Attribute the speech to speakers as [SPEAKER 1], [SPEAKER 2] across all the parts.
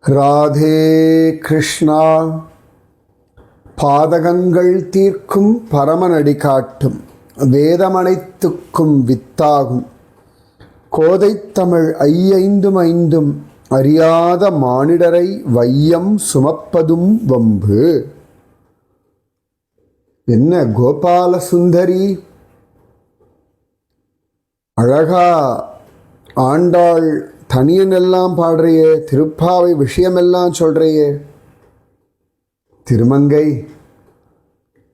[SPEAKER 1] ராதே கிருஷ்ணா. பாதகங்கள் தீர்க்கும் பரமனடி காட்டும் வேதமனைத்துக்கும் வித்தாகும் கோதைத்தமிழ் ஐயைந்தும் ஐந்தும் அறியாத மானிடரை வையம் சுமப்பதும் வம்பு. என்ன கோபால சுந்தரி, அழகா ஆண்டாள் தனியனெல்லாம் பாடுறையே, திருப்பாவை விஷயமெல்லாம் சொல்றையே. திருமங்கை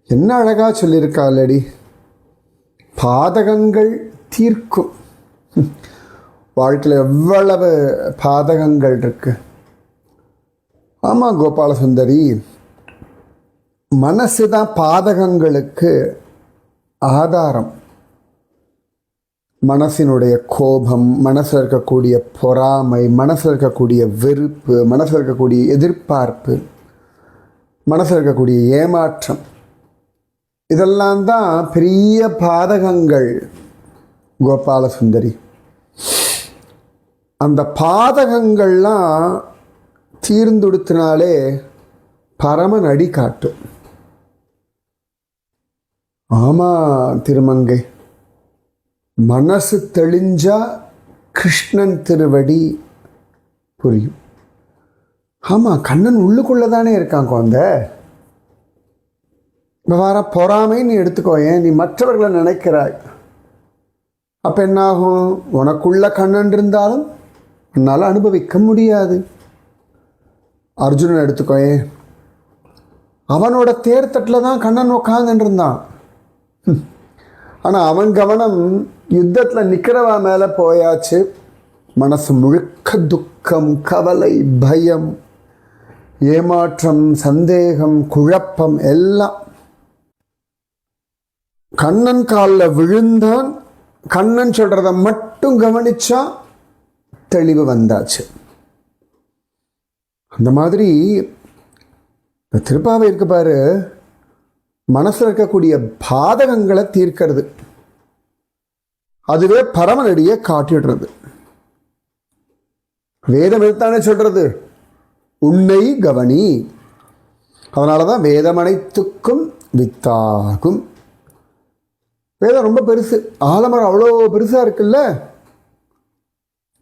[SPEAKER 1] என்ன அழகா சொல்லியிருக்காளடி. பாதகங்கள் தீர்க்கும். வாழ்க்கையில் எவ்வளவு பாதகங்கள் இருக்கு. ஆமாம் கோபால சுந்தரி, மனசு தான் பாதகங்களுக்கு ஆதாரம். மனசினுடைய கோபம், மனசில் இருக்கக்கூடிய பொறாமை, மனசில் இருக்கக்கூடிய வெறுப்பு, மனசில் இருக்கக்கூடிய எதிர்பார்ப்பு, மனசில் இருக்கக்கூடிய ஏமாற்றம், இதெல்லாம் தான் பெரிய பாதகங்கள் கோபால சுந்தரி. அந்த பாதகங்கள்லாம் தீர்ந்துடுத்தினாலே பரமன் அடி காட்டும். ஆமாம் திருமங்கை, மனசு தெளிஞ்சா கிருஷ்ணன் திருவடி புரியும். ஆமாம், கண்ணன் உள்ளுக்குள்ளே இருக்கான் குழந்தை. இப்போ வர பொறாமை நீ எடுத்துக்கோயேன், நீ மற்றவர்களை நினைக்கிறாய். அப்போ என்னாகும்? உனக்குள்ள கண்ணன் இருந்தாலும் உன்னால் அனுபவிக்க முடியாது. அர்ஜுனன் எடுத்துக்கோயேன், அவனோட தேர்தட்டில் தான் கண்ணன் உட்காந்துட்டு இருந்தான். ஆனால் அவன் கவனம் யுத்தத்தில் நிற்கிறவா மேலே போயாச்சு. மனசு முழுக்க துக்கம், கவலை, பயம், ஏமாற்றம், சந்தேகம், குழப்பம் எல்லாம். கண்ணன் காலில் விழுந்தான். கண்ணன் சொல்கிறத மட்டும் கவனிச்சா தெளிவு வந்தாச்சு. அந்த மாதிரி திருப்பாவை இருக்கு பாரு, மனசில் இருக்கக்கூடிய பாதகங்களை தீர்க்கிறது. அதுவே பரமனடியை காட்டிடுறது. வேதம் எடுத்தானே சொல்றது, உன்னை கவனி. அதனால தான் வேதம் அனைத்துக்கும் வித்தாகும். வேதம் ரொம்ப பெருசு, ஆலமரம் அவ்வளோ பெருசாக இருக்குல்ல.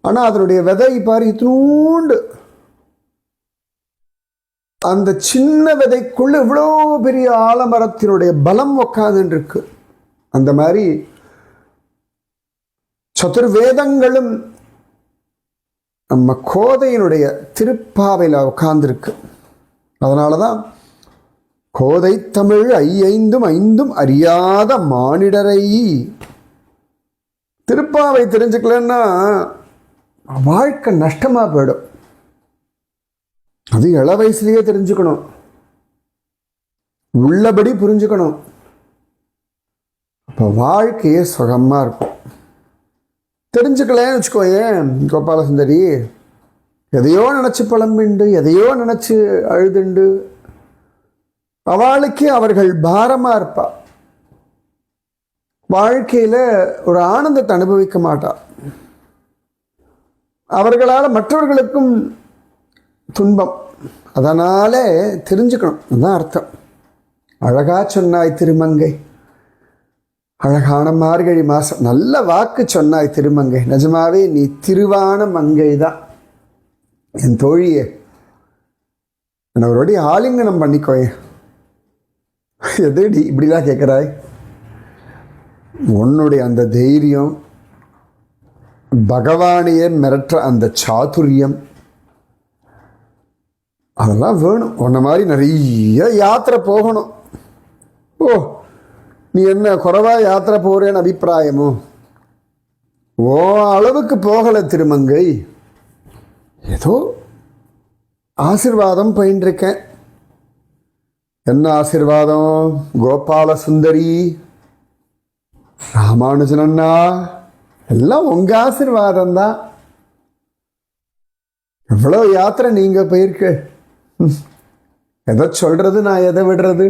[SPEAKER 1] ஆனால் அதனுடைய விதை பாரு இத்தினூண்டு. அந்த சின்ன விதைக்குள்ள இவ்வளோ பெரிய ஆலமரத்தினுடைய பலம் உக்காந்துருக்கு. அந்த மாதிரி சதுர்வேதங்களும் நம்ம கோதையினுடைய திருப்பாவையில் உட்கார்ந்துருக்கு. அதனால தான் கோதை தமிழ் ஐயைந்தும் ஐந்தும் அறியாத மானிடரை. திருப்பாவை தெரிஞ்சுக்கலன்னா வாழ்க்கை நஷ்டமாக போயிடும். அது இள வயசுலேயே தெரிஞ்சுக்கணும், உள்ளபடி புரிஞ்சுக்கணும். அப்போ வாழ்க்கையே சுகமாக இருக்கும். தெரிஞ்சுக்கலன்னு வச்சுக்கோயேன் கோபால சுந்தரி, எதையோ நினச்சி புலம்பிண்டு, எதையோ நினச்சி அழுதுண்டு, அவளுக்கே அவர்கள் பாரமாக இருப்பா. வாழ்க்கையில் ஒரு ஆனந்தத்தை அனுபவிக்க மாட்டா. அவர்களால் மற்றவர்களுக்கும் துன்பம். அதனாலே தெரிஞ்சுக்கணும், அதுதான் அர்த்தம். அழகா சொன்னாய் திருமங்கை. அழகான மார்கழி மாதம் நல்ல வாக்கு சொன்னாய் திருமங்கை. நிஜமாவே நீ திருவான மங்கை தான் என் தோழியே. என்னை ஒரு வாட்டி ஆலிங்கனம் பண்ணிக்கோயே. எதுடி இப்படிலாம் கேட்குறாய்? உன்னுடைய அந்த தைரியம், பகவானையே மிரட்டுற அந்த சாதுரியம், அதெல்லாம் வேணும். உன்ன மாதிரி நிறைய யாத்திரை போகணும். ஓ, நீ என்ன குறைவாக யாத்திரை போகிறேன்னு அபிப்பிராயமோ? ஓ அளவுக்கு போகலை திருமங்கை. ஏதோ ஆசீர்வாதம் பயின்றிருக்கேன். என்ன ஆசீர்வாதம் கோபால சுந்தரி, ராமானுஜனண்ணா, எல்லாம் உங்கள் ஆசீர்வாதம் தான். எவ்வளோ யாத்திரை நீங்கள் போயிருக்கு. எதை சொல்கிறது, நான் எதை விடுறது?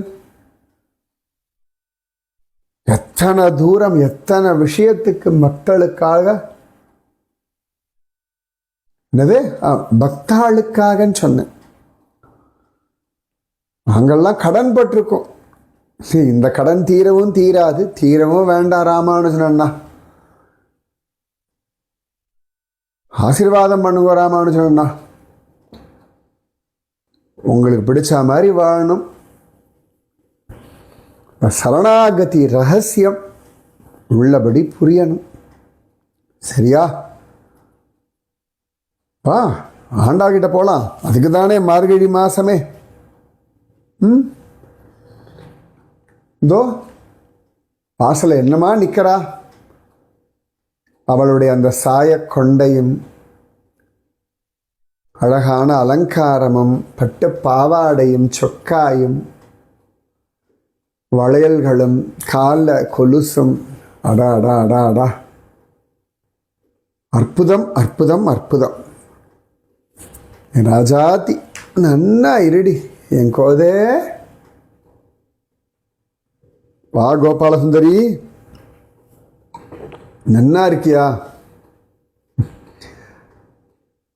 [SPEAKER 1] எத்தனை தூரம், எத்தனை விஷயத்துக்கு மக்களுக்காக என்னது? பக்தாளுக்காகன்னு சொன்னேன். நாங்கள்லாம் கடன் பட்டிருக்கோம். இந்த கடன் தீரவும் தீராது, தீரவும் வேண்டாம் ராமானுஜன் அண்ணா. ஆசீர்வாதம் பண்ணுங்க ராமானுஜன் அண்ணா. உங்களுக்கு பிடிச்ச மாதிரி வாழணும். சரணாகதி ரகசியம் உள்ளபடி புரியணும். சரியா? வா, ஆண்டாள்கிட்ட போகலாம். அதுக்கு தானே மார்கழி மாசமே. இதோ வாசல என்னமா நிற்கிறா. அவளுடைய அந்த சாய கொண்டையும் அழகான அலங்காரமும் பட்டு பாவாடையும் சொக்காயும் வளையல்களும் கால கொலுசும், அடா அடா அடா அடா, அற்புதம் அற்புதம் அற்புதம். என் ராஜாத்தி நன்னா இருடி என் கோதே. வா கோபாலசுந்தரி, நன்னா இருக்கியா?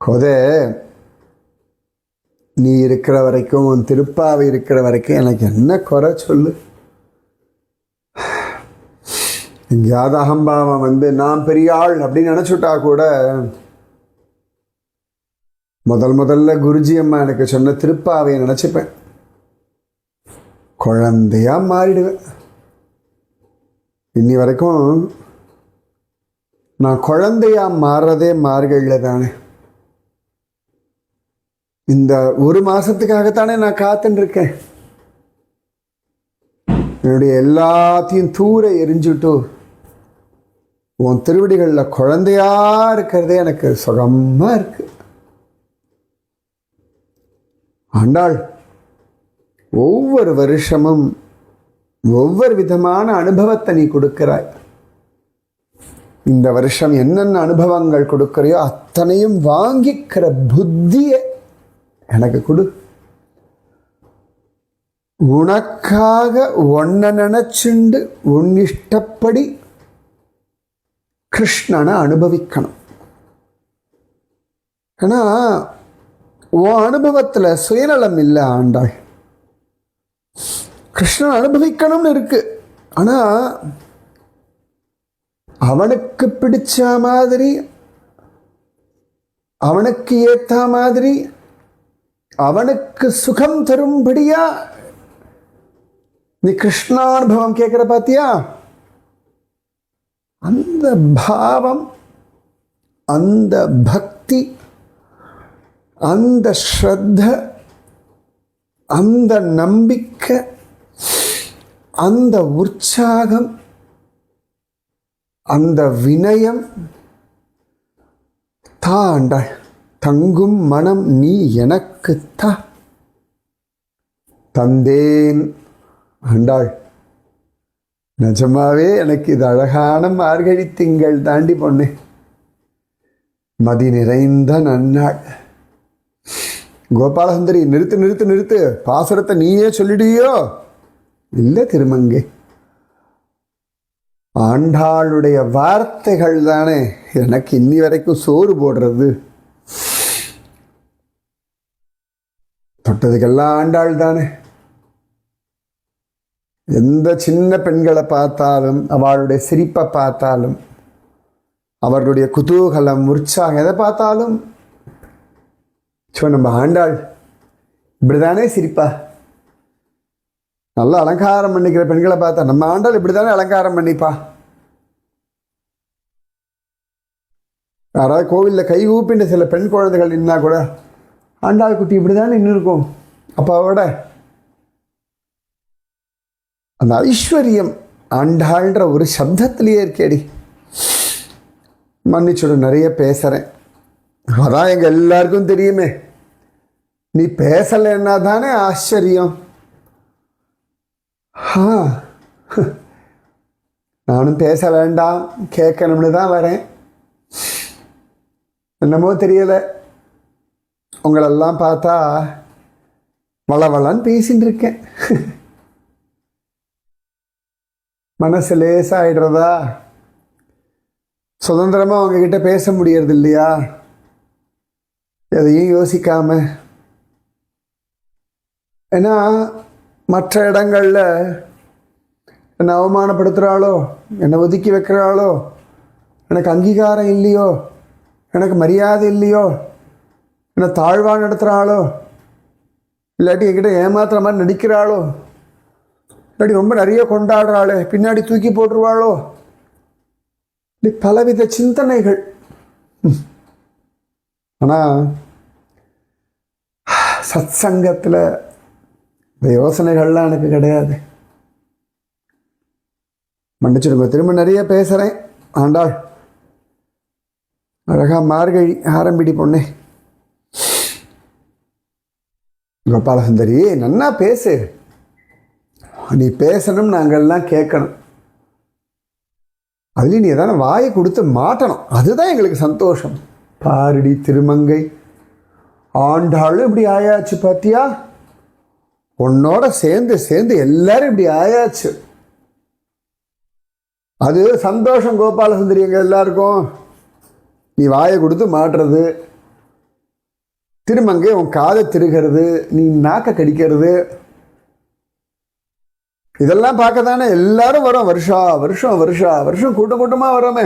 [SPEAKER 1] கோதே, நீ இருக்கிற வரைக்கும், உன் திருப்பாவை இருக்கிற வரைக்கும் எனக்கு என்ன குறை சொல்லு? எங்கேயாவது அகம்பாவம் வந்து நான் பெரிய ஆள் அப்படின்னு நினச்சுட்டா கூட, முதல்ல குருஜி அம்மா எனக்கு சொன்ன திருப்பாவையை நினச்சிப்பேன். குழந்தையா மாறிடுவேன். இன்னி வரைக்கும் நான் குழந்தையா மாறுறதே மார்கழியில் தானே. இந்த ஒரு மாசத்துக்காகத்தானே நான் காத்துன்னு இருக்கேன். என்னுடைய எல்லாத்தையும் தூர எரிஞ்சுட்டு உன் திருவடிகளில் குழந்தையா இருக்கிறதே எனக்கு சுகமா இருக்கு. ஆண்டாள் ஒவ்வொரு வருஷமும் ஒவ்வொரு விதமான அனுபவத்தை நீ கொடுக்கிறாய். இந்த வருஷம் என்னென்ன அனுபவங்கள் கொடுக்கிறையோ அத்தனையும் வாங்கிக்கிற புத்தியை எனக்கு கொடு. உனக்காக ஒன்ன நினைச்சுண்டு உன் இஷ்டப்படி கிருஷ்ணனை அனுபவிக்கணும். ஏன்னா உன் அனுபவத்தில் சுயநலம் இல்லை ஆண்டாள். கிருஷ்ணன் அனுபவிக்கணும்னு இருக்கு. ஆனால் அவனுக்கு பிடிச்ச மாதிரி, அவனுக்கு ஏற்ற மாதிரி, அவனுக்கு சுகம் தரும்படியா நீ கிருஷ்ணானுபவம் கேட்கிற பாத்தியா? அந்த பாவம், அந்த பக்தி, அந்த ஸ்ரத்த, அந்த நம்பிக்கை, அந்த உற்சாகம், அந்த வினயம் தாண்டாள். தங்கும் மனம் நீ எனக்கு தந்தேன் ஆண்டாள். நிஜமாவே எனக்கு இது அழகான மார்கழி திங்கள் தாண்டி பொண்ணு. மதி நிறைந்த நன்னாள். கோபாலசுந்தரி, நிறுத்து நிறுத்து நிறுத்து. பாசுரத்தை நீயே சொல்லிடுவியோ? இல்லை திருமங்கை, ஆண்டாளுடைய வார்த்தைகள் தானே எனக்கு இன்னி வரைக்கும் சோறு போடுறது. தொட்டதுக்கெல்லாம் ஆண்டாள் தானே. எந்த சின்ன பெண்களை பார்த்தாலும், அவளுடைய சிரிப்பை பார்த்தாலும், அவர்களுடைய குதூகலம், உற்சாகம், எதை பார்த்தாலும் நம்ம ஆண்டாள் இப்படிதானே சிரிப்பா. நல்லா அலங்காரம் பண்ணிக்கிற பெண்களை பார்த்தா நம்ம ஆண்டாள் இப்படிதானே அலங்காரம் பண்ணிப்பா. யாராவது கோவிலில் கை ஊப்பின்ற சில பெண் குழந்தைகள் நின்னா கூட ஆண்டாள் குட்டி இப்படிதானே நின்று இருக்கும். அப்பாவோட அந்த ஐஸ்வர்யம் ஆண்டாள்ன்ற ஒரு சப்தத்திலேயே இருக்கேடி. மன்னிச்சுடு, நிறைய பேசுகிறேன். அதான் எங்கள் எல்லாருக்கும் தெரியுமே. நீ பேசலைன்னா தானே ஆச்சரியம். நானும் பேச வேண்டாம், கேட்கணும்னு தான் வரேன். என்னமோ தெரியல, உங்களெல்லாம் பார்த்தா வளவளான்னு பேசின்னு இருக்கேன். மனசு லேசாயிடுறதா? சுதந்திரமாக அவங்கக்கிட்ட பேச முடியறது இல்லையா? எதையும் யோசிக்காம. ஏன்னா மற்ற இடங்களில் என்னை அவமானப்படுத்துகிறாளோ, என்னை ஒதுக்கி வைக்கிறாளோ, எனக்கு அங்கீகாரம் இல்லையோ, எனக்கு மரியாதை இல்லையோ, என்னை தாழ்வாக நடத்துகிறாளோ, இல்லாட்டி என்கிட்ட ஏமாத்துற மாதிரி நடிக்கிறாளோ, இல்லாட்டி ரொம்ப நிறைய கொண்டாடுறாளே, பின்னாடி தூக்கி போட்டுருவாளோ, இப்படி பலவித சிந்தனைகள். ஆனால் சத் சங்கத்தில் இந்த யோசனைகள்லாம் எனக்கு கிடையாது. மன்னிச்சிருங்க, திரும்ப நிறைய பேசுகிறேன். ஆண்டாள் அழகா மார்கழி ஆரம்பிடி பொண்ணே. கோபாலசுந்தரி நன்னா பேசு. நீ பேசணும், நாங்கள்லாம் கேட்கணும். அதுலேயும் நீ எதான வாயை கொடுத்து மாட்டணும். அதுதான் எங்களுக்கு சந்தோஷம். பாரடி திருமங்கை, ஆண்டாளும் இப்படி ஆயாச்சு பார்த்தியா? உன்னோட சேர்ந்து சேர்ந்து எல்லாரும் இப்படி ஆயாச்சு. அது சந்தோஷம் கோபாலசுந்தரி எங்க எல்லாருக்கும். நீ வாயை கொடுத்து மாட்டுறது, திருமங்கை உன் காதை திருகிறது, நீ நாக்க கடிக்கிறது, இதெல்லாம் பார்க்க தானே எல்லாரும் வரோம். வருஷா வருஷம் வருஷா வருஷம் கூட்டம் கூட்டமாக வரோமே.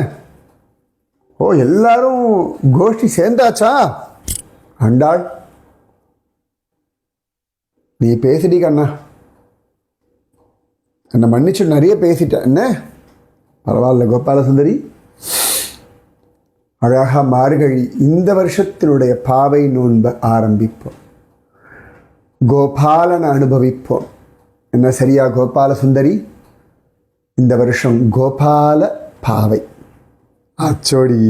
[SPEAKER 1] ஓ, எல்லாரும் கோஷ்டி சேர்ந்தாச்சா? ஆண்டாள் நீ பேசிடி கண்ணா. என்னை மன்னிச்சு நிறைய பேசிட்டேன். என்ன பரவாயில்ல கோபாலசுந்தரி. அழகா மார்கழி இந்த வருஷத்தினுடைய பாவை நோன்பை ஆரம்பிப்போம். கோபாலனை அனுபவிப்போம். என்ன சரியா கோபாலசுந்தரி? இந்த வருஷம் கோபால பாவை. அச்சோடி,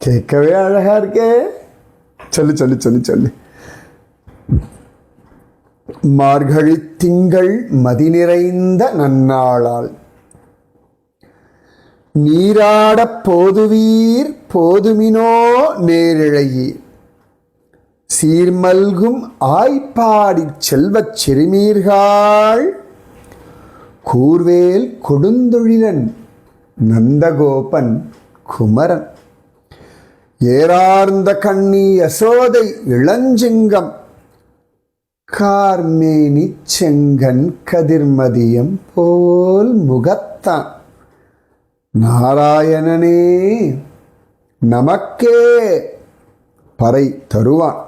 [SPEAKER 1] கேட்கவே அழகா இருக்கே. சொல்லு சொல்லு சொல்லு சொல்லு. மார்கழி திங்கள் மதி நிறைந்த நன்னாளால் நீராடப் போதுவீர் போதுமினோ நேரிழையீர் சீர்மல்கும் ஆய்ப்பாடி செல்வச் சிறுமீர்கள் கூர்வேல் கொடுந்தொழிலன் நந்தகோபன் குமரன் ஏறார்ந்த கண்ணி யசோதை இளஞ்சிங்கம் கார்மேனி செங்கன் கதிர்மதியம் போல் முகத்தான் நாராயணனே நமக்கே பறை தருவான்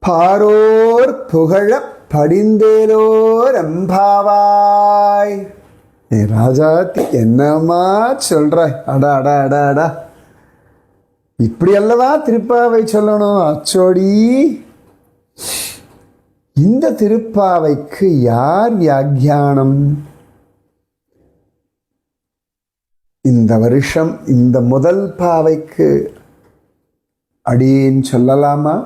[SPEAKER 1] பாரோர் புகழ படிந்தேலோர் எம்பாவாய். ஏ ராஜாத்தி, என்னம்மா சொல்ற? அடா அடா அடா அடா, இப்படி அல்லவா திருப்பாவை சொல்லணும். அச்சோடி, இந்த திருப்பாவைக்கு யார் வியாக்கியானம்? இந்த வருஷம் இந்த முதல் பாவைக்கு அடியேன் சொல்லலாமா?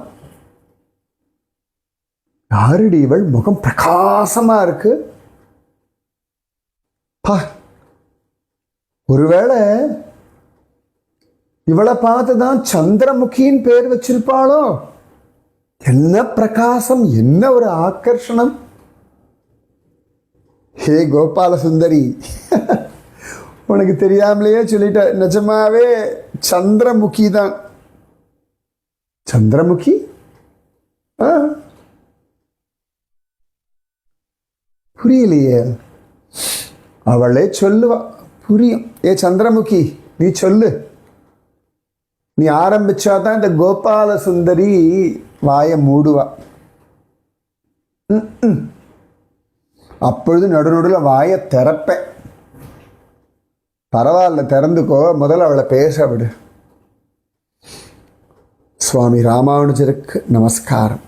[SPEAKER 1] யாருடி இவள்? முகம் பிரகாசமா இருக்கு. ஒருவேளை இவளை பார்த்துதான் சந்திரமுகியின் பேர் வச்சிருப்பாளோ? என்ன பிரகாசம், என்ன ஒரு ஆக்கர்ஷணம். ஹே கோபாலசுந்தரி, உனக்கு தெரியாமலேயே சொல்லிட்ட. நிஜமாவே சந்திரமுகி தான். சந்திரமுகி? புரியலையே. அவளே சொல்லுவா, புரியும். ஏ சந்திரமுகி, நீ சொல்லு. நீ ஆரம்பிச்சாதான் இந்த கோபாலசுந்தரி வாயை மூடுவா. அப்பொழுது நடுநடுவில் வாயை திறப்பேன். பரவாயில்ல, திறந்துக்கோ, முதல்ல அவளை பேச விடு. சுவாமி ராமானுஜருக்கு நமஸ்காரம்.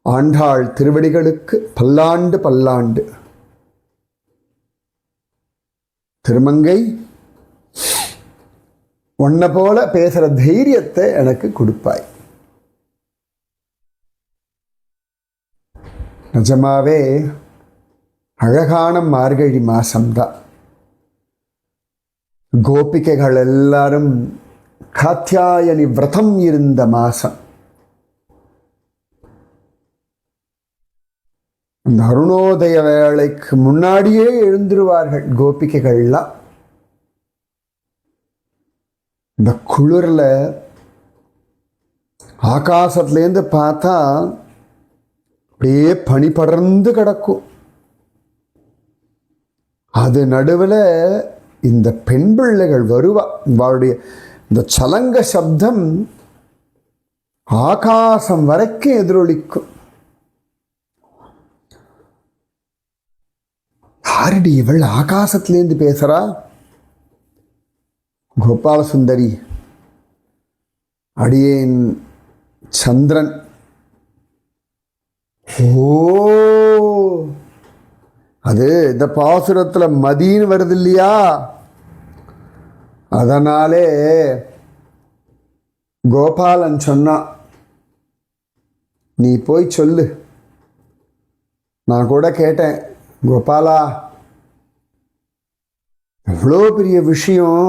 [SPEAKER 1] ஆண்டாள் திருவடிகளுக்கு பல்லாண்டு பல்லாண்டு. திருமங்கை, உன்னை போல பேசுற தைரியத்தை எனக்கு கொடுப்பாய். நிஜமாவே அழகான மார்கழி மாசம்தான். கோபிகைகள் எல்லாரும் காத்தியாயனி விரதம் இருந்த மாசம். அந்த அருணோதய வேளைக்கு முன்னாடியே எழுந்துருவார்கள் கோபிகைகள்லாம். இந்த குளிரில் ஆகாசத்துலேருந்து பார்த்தா அப்படியே பனி படர்ந்து கிடக்கும். அது நடுவில் இந்த பெண் பிள்ளைகள் வருவா. அவளுடைய இந்த சலங்க சப்தம் ஆகாசம் வரைக்கும் எதிரொலிக்கும். யாரடி இவள் ஆகாசத்திலேருந்து பேசுறா? கோபால சுந்தரி, அடியேன் சந்திரன். ஓ, அது இந்த பாசுரத்தில் மதின்னு வருது இல்லையா, அதனாலே கோபாலன் சொன்னான், நீ போய் சொல்லு. நான் கூட கேட்டேன், கோபாலா எவ்வளோ பெரிய விஷயம்,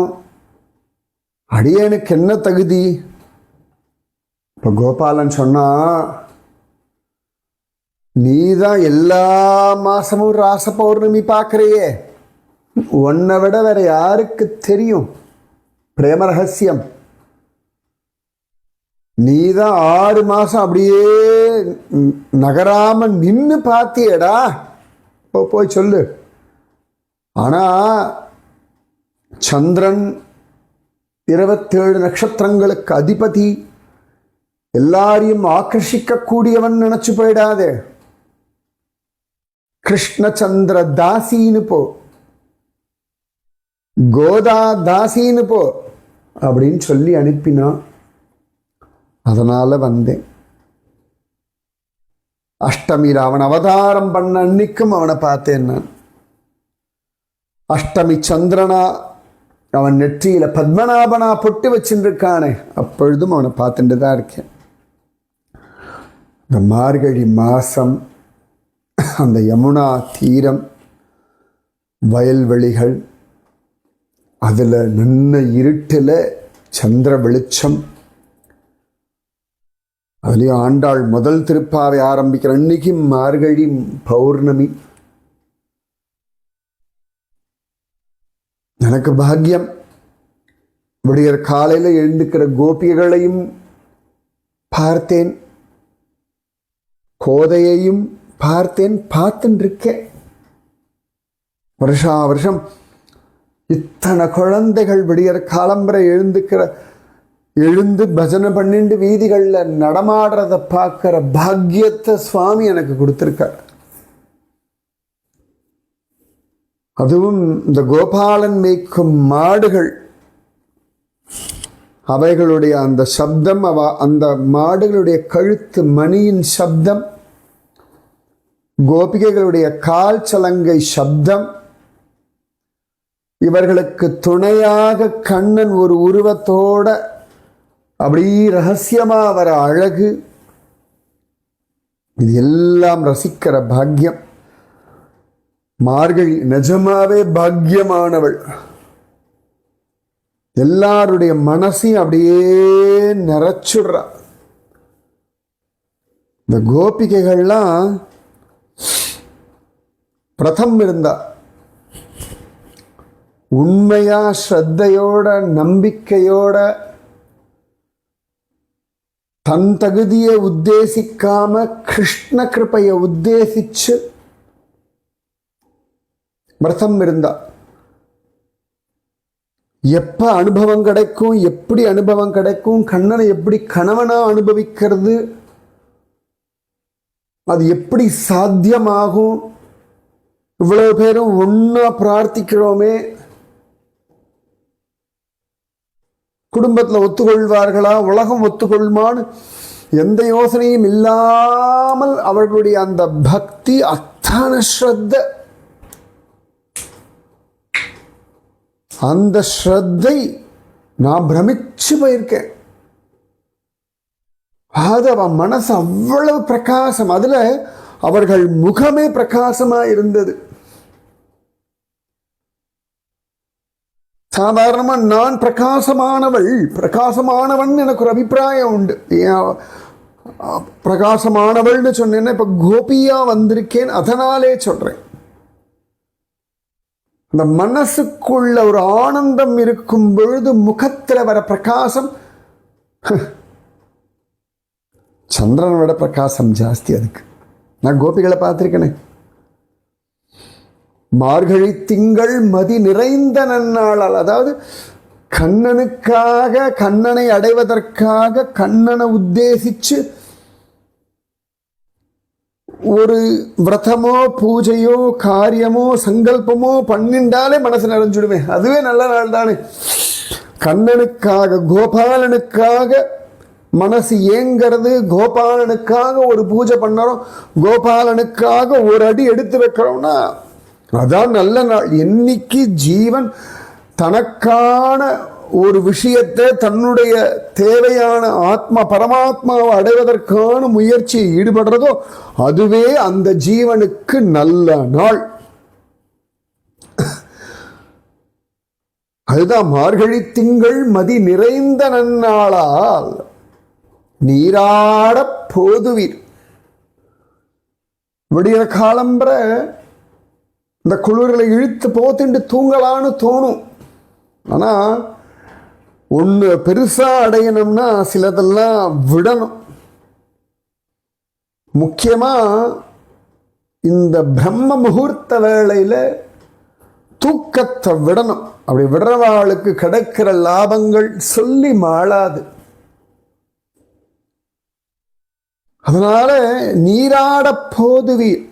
[SPEAKER 1] அடியேனுக்கு என்ன தகுதி? இப்போ கோபாலன் சொன்னா, நீ தான் எல்லா மாசமும் ராச பௌர்ணமி பார்க்குறியே, உன்னை விட வேற யாருக்கு தெரியும் பிரேம ரகசியம்? நீ தான் 6 மாசம் அப்படியே நகராம நின்று பார்த்தியடா, போய் சொல்லு. ஆனா சந்திரன் 27 நட்சத்திரங்களுக்கு அதிபதி, எல்லாரையும் ஆக்கர்ஷிக்கக்கூடியவன் நினைச்சு போயிடாதே. கிருஷ்ணச்சந்திர தாசின்னு போ, கோதா தாசின்னு போ அப்படின்னு சொல்லி அனுப்பினான். அதனால வந்தேன். அஷ்டமியில் அவன் அவதாரம் பண்ண அன்னைக்கும் அவனை பார்த்தேன் நான். அஷ்டமி சந்திரனா அவன் நெற்றியில பத்மநாபனா பொட்டு வச்சுருக்கானே, அப்பொழுதும் அவனை பார்த்துட்டு தான் இருக்கேன். இந்த மார்கழி மாசம், அந்த யமுனா தீரம், வயல்வெளிகள், அதில் நின்ன இருட்டில் சந்திர வெளிச்சம், அதுலேயும் ஆண்டாள் முதல் திருப்பாவை ஆரம்பிக்கிற அன்னைக்கு மார்கழி பௌர்ணமி. எனக்கு பாக்கியம். விடியற் காலையில் எழுந்துக்கிற கோபிகளையும் பார்த்தேன், கோதையையும் பார்த்தேன், பார்த்துட்டு இருக்கேன். வருஷா வருஷம் இத்தனை குழந்தைகள் விடியற் காலம்பரை எழுந்து பஜனை பண்ணிட்டு வீதிகளில் நடமாடுறத பார்க்குற பாக்கியத்தை சுவாமி எனக்கு கொடுத்துருக்கார். அதுவும் இந்த கோபாலன் மேய்க்கும் மாடுகள், அவைகளுடைய அந்த சப்தம், அந்த மாடுகளுடைய கழுத்து மணியின் சப்தம், கோபிகைகளுடைய கால் சலங்கை சப்தம், இவர்களுக்கு துணையாக கண்ணன் ஒரு உருவத்தோட அப்படி ரகசியமா வர அழகு, இது எல்லாம் ரசிக்கிற பாக்கியம். மார்கழி நிஜமாவே பாக்கியமானவள். எல்லாருடைய மனசையும் அப்படியே நிறைச்சுடுறா. இந்த கோபிகைகள்லாம் பிரதம் இருந்தா, உண்மையா ஸ்ரத்தையோட நம்பிக்கையோட தன் தகுதியை உத்தேசிக்காம கிருஷ்ண கிருபையை உத்தேசிச்சு விரதம் இருந்தா. எப்ப அனுபவம் கிடைக்கும், எப்படி அனுபவம் கிடைக்கும், கண்ணனை எப்படி கணவனா அனுபவிக்கிறது, அது எப்படி சாத்தியமாகும், இவ்வளவு பேரும் ஒன்னா பிரார்த்திக்கிறோமே, குடும்பத்தில் ஒத்துக்கொள்வார்களா, உலகம் ஒத்துக்கொள்மான்னு எந்த யோசனையும் இல்லாமல் அவர்களுடைய அந்த பக்தி, அத்தனை ஸ்ரத்த, அந்த ஸ்ரத்தை நான் பிரமிச்சு போயிருக்கேன். அது அவன் மனசு அவ்வளவு பிரகாசம், அதுல அவர்கள் முகமே பிரகாசமா இருந்தது. சாதாரணமா நான் பிரகாசமானவன் எனக்கு ஒரு அபிப்பிராயம் உண்டு. பிரகாசமானவள்னு சொன்னேன்னா இப்ப கோபியா வந்திருக்கேன், அதனாலே சொல்றேன். அந்த மனசுக்குள்ள ஒரு ஆனந்தம் இருக்கும் பொழுது முகத்துல வர பிரகாசம் சந்திரனை விட பிரகாசம் ஜாஸ்தி அதுக்கு. நான் கோபிகளை பார்த்துருக்கேனே. மார்கழி திங்கள் மதி நிறைந்த நன்னாளால், அதாவது கண்ணனுக்காக, கண்ணனை அடைவதற்காக, கண்ணனை உத்தேசிச்சு ஒரு விரதமோ பூஜையோ காரியமோ சங்கல்பமோ பண்ணிண்டாலே மனசு நிறைஞ்சுடுவேன். அதுவே நல்ல நாள் தானே. கண்ணனுக்காக, கோபாலனுக்காக மனசு ஏங்கிறது, கோபாலனுக்காக ஒரு பூஜை பண்ணுறோம், கோபாலனுக்காக ஒரு அடி எடுத்து வைக்கிறோம்னா அதான் நல்ல நாள். என்னைக்கு ஜீவன் தனக்கான ஒரு விஷயத்தை, தன்னுடைய தேவையான ஆத்மா பரமாத்மாவை அடைவதற்கான முயற்சியை ஈடுபடுறதோ அதுவே அந்த ஜீவனுக்கு நல்ல நாள். அதுதான் மார்கழி திங்கள் மதி நிறைந்த நன்னாளால் நீராட போதுவீர். விடிய காலம்பர இந்த குளிர்களை இழுத்து போத்துண்டு தூங்கலான்னு தோணும். ஆனால் ஒன்று பெருசாக அடையணும்னா சிலதெல்லாம் விடணும். முக்கியமாக இந்த பிரம்ம முகூர்த்த வேளையில் தூக்கத்தை விடணும். அப்படி விடுறவாளுக்கு கிடைக்கிற லாபங்கள் சொல்லி மாளாது. அதனால நீராட போதுவீர்.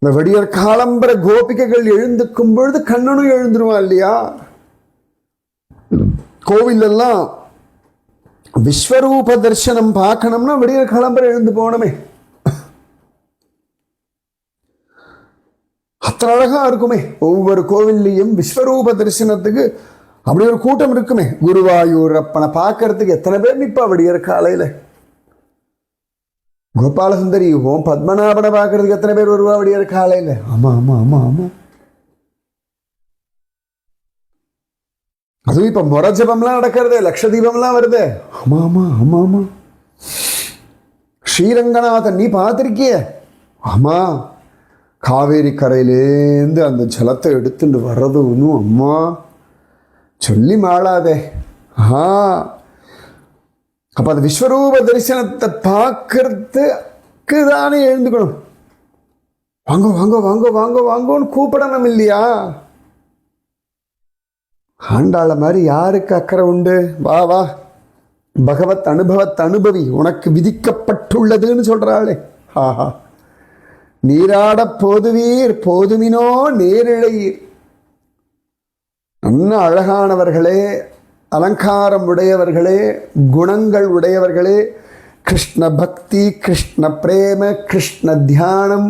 [SPEAKER 1] இந்த விடியற் காலம்பர கோபிகைகள் எழுந்துக்கும் பொழுது கண்ணனும் எழுந்துருவான் இல்லையா? கோவிலெல்லாம் விஸ்வரூப தரிசனம் பார்க்கணும்னா விடியற் காலம்பர எழுந்து போனமே. அத்தனை அழகா இருக்குமே. ஒவ்வொரு கோவில்லையும் விஸ்வரூப தரிசனத்துக்கு அப்படி ஒரு கூட்டம் இருக்குமே. குருவாயூர் அப்பனை பார்க்கறதுக்கு எத்தனை பேர் நிற்பா விடியற் காலையில். கோபாலசுந்தரி ஓம் பத்மநாபனை பார்க்கறதுக்கு எத்தனை பேர் வருவா விடியற் காலையில். ஆமாம் ஆமாம் ஆமாம் ஆமாம். அதுவும் இப்போ முறை ஜபம்லாம் நடக்கிறதே, லட்சதீபம்லாம் வருதே. ஆமா ஆமா ஆமா ஆமா. ஸ்ரீரங்கநாதன் நீ பார்த்துருக்கிய? ஆமா. காவேரி கரையிலேருந்து அந்த ஜலத்தை எடுத்துட்டு வர்றது ஒன்றும் அம்மா சொல்லி மாளாதே. அப்போ அந்த விஸ்வரூப தரிசனத்தை பார்க்கறதுக்கு தானே எழுந்துக்கணும். வாங்க வாங்க வாங்க வாங்க வாங்கன்னு கூப்பிடணும் இல்லையா? ஆண்டாள மாதிரி யாருக்கு அக்கறை உண்டு? வா வா பகவத் அனுபவத் அனுபவி, உனக்கு விதிக்கப்பட்டுள்ளதுன்னு சொல்றாளே. ஆஹா. நீராட போதுவீர் போதுமினோ நேரிழையீர். நல்ல அழகானவர்களே, அலங்காரம் உடையவர்களே, குணங்கள் உடையவர்களே, கிருஷ்ண பக்தி, கிருஷ்ண பிரேம, கிருஷ்ண தியானம்,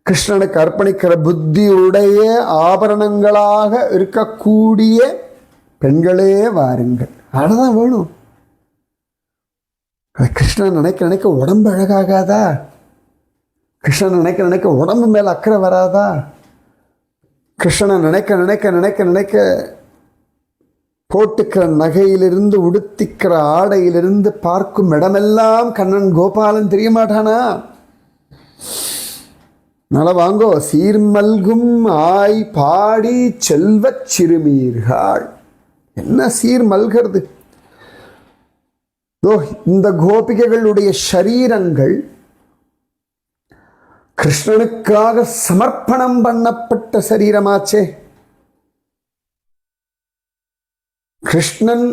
[SPEAKER 1] கிருஷ்ணனுக்கு அர்ப்பணிக்கிற புத்தியுடைய ஆபரணங்களாக இருக்கக்கூடிய பெண்களே வாருங்கள். அவ்வளோதான் வேணும். கிருஷ்ணன் நினைக்க நினைக்க உடம்பு அழகாகாதா? கிருஷ்ணன் நினைக்க நினைக்க உடம்பு மேலே அக்கறை வராதா? கிருஷ்ணனை நினைக்க நினைக்க நினைக்க நினைக்க போட்டுக்கிற நகையிலிருந்து, உடுத்திக்கிற ஆடையிலிருந்து, பார்க்கும் இடமெல்லாம் கண்ணன் கோபாலன் தெரிய மாட்டானா? நல வாங்கோ சீர்மல்கும் ஆய் பாடி செல்வச் சிறுமீர்கள். என்ன சீர் மல்கிறது? இந்த கோபிகைகளுடைய சரீரங்கள் கிருஷ்ணனுக்காக சமர்ப்பணம் பண்ணப்பட்ட சரீரமாச்சே. கிருஷ்ணன்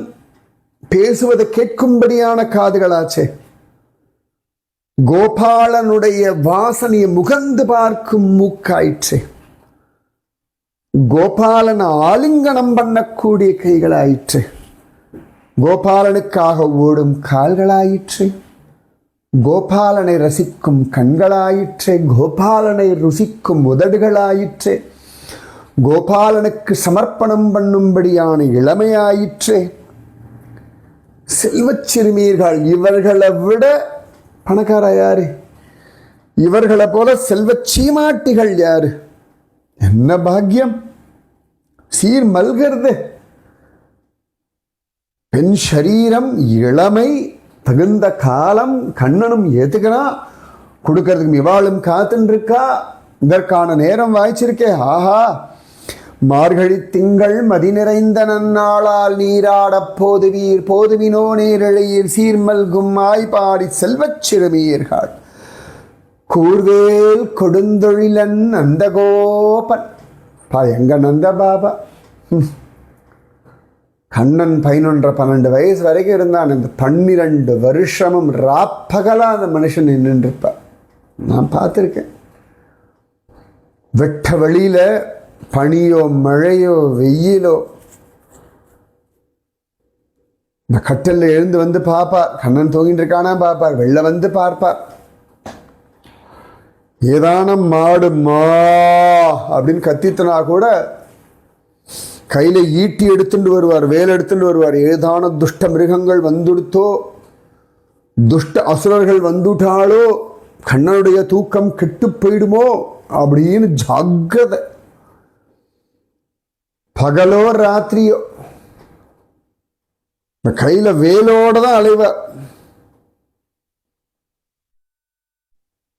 [SPEAKER 1] பேசுவதை கேட்கும்படியான காதுகளாச்சே. கோபாலனுடைய வாசனையை முகந்து பார்க்கும் மூக்காயிற்று. கோபாலனை ஆலிங்கனம் பண்ணக்கூடிய கைகளாயிற்று. கோபாலனுக்காக ஓடும் கால்களாயிற்று. கோபாலனை ரசிக்கும் கண்களாயிற்று. கோபாலனை ருசிக்கும் உதடுகளாயிற்று. கோபாலனுக்கு சமர்ப்பணம் பண்ணும்படியான இளமையாயிற்று. செல்வச் சிறுமியர்கள். இவர்களை விட பணக்கார யாரு? இவர்களை போல செல்வச் சீமாட்டிகள் யாரு? என்ன பாக்கியம்! சீர் மல்கிறது. பெண் சரீரம், இளமை, தகுந்த காலம், கண்ணனும் ஏத்துக்கிறான். கொடுக்கறதுக்கு இவாளும் காத்துன்னு இருக்கா. இதற்கான நேரம் வாய்ச்சிருக்கே. ஆஹா, மார்கழி திங்கள் மதி நிறைந்த நன்னாளால் நீராடப் போதுவீர் போதுவினோ நேரிழையீர் சீர்மல்கும் மாய்பாடி செல்வச் சிறுமியர்கள் கூர்வேல் கொடுந்தொழிலன் நந்தகோபன். எங்க நந்த பாபா கண்ணன் 11-12 வயசு வரைக்கும் இருந்தான். இந்த 12 வருஷமும் ராப்பகலா அந்த மனுஷன் நின்றுருப்பார். நான் பார்த்துருக்கேன். வெட்ட வெளியில பனியோ மழையோ வெயிலோ இந்த கட்டில் எழுந்து வந்து பார்ப்பார். கண்ணன் தூங்கிட்டு இருக்கானா பார்ப்பார். வெளில வந்து பார்ப்பார். ஏதான மாடு மா அப்படின்னு கத்தித்தனா கூட கையில ஈட்டி எடுத்துட்டு வருவார், வேல் எடுத்துட்டு வருவார். ஏதான துஷ்ட மிருகங்கள் வந்துடுத்தோ, துஷ்ட அசுரர்கள் வந்துட்டாலோ கண்ணனுடைய தூக்கம் கெட்டு போயிடுமோ அப்படின்னு ஜாக்கிரதை. பகலோ ராத்திரியோ கையில வேலோட தான் அலைவார்.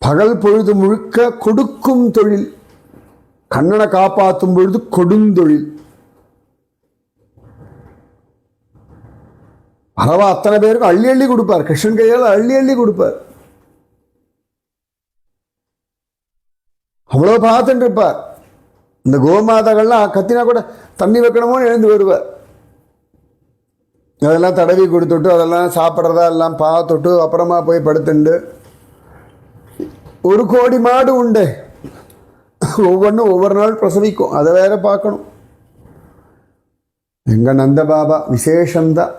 [SPEAKER 1] பகல் பொழுது முழுக்க கொடுக்கும் தொழில், கண்ணனை காப்பாற்றும் பொழுது கொடுந்தொழில். அரவா அத்தனை பேருக்கும் அள்ளி அள்ளி கொடுப்பார். கிருஷ்ணன் கையால் அள்ளி அள்ளி கொடுப்பார். அவ்வளோ பார்த்துட்டு இருப்பார். இந்த கோமாதாக்கள்லாம் கத்தினா கூட தண்ணி வைக்கணுமோ எழுந்து வருவார். அதெல்லாம் தடவி கொடுத்துட்டு அதெல்லாம் சாப்பிட்றதா எல்லாம் பார்த்துட்டு அப்புறமா போய் படுத்துண்டு 1 கோடி மாடு உண்டு. ஒவ்வொன்றும் ஒவ்வொரு நாள் பிரசவிக்கும். அதை வேற பார்க்கணும். எங்க நந்த பாபா விசேஷம்தான்.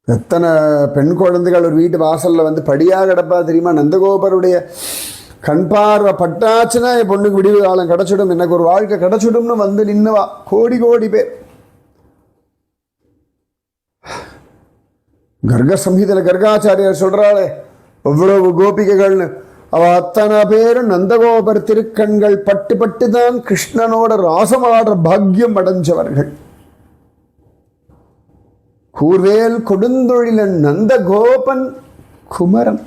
[SPEAKER 1] எத்தனை பெண் குழந்தைகள் ஒரு வீட்டு வாசல்ல வந்து படியாக கிடப்பா தெரியுமா? நந்தகோபருடைய கண் பார்வை பட்டாச்சுன்னா என் பொண்ணுக்கு விடிவு காலம் கிடைச்சிடும், எனக்கு ஒரு வாழ்க்கை கிடைச்சிடும்னு வந்து நின்னுவா கோடி கோடி பேர். கர்க சம்ஹிதல கர்காச்சாரியார் சொல்றாளே எவ்வளவு கோபிகைகள்னு, அவ அத்தனை பேரும் நந்தகோபர் திருக்கண்கள் பட்டு பட்டு தான் கிருஷ்ணனோட ராசமாடுற பாக்கியம் அடைஞ்சவர்கள். கூர்வேல் கொடுந்தொழிலன் நந்தகோபன் குமரன்.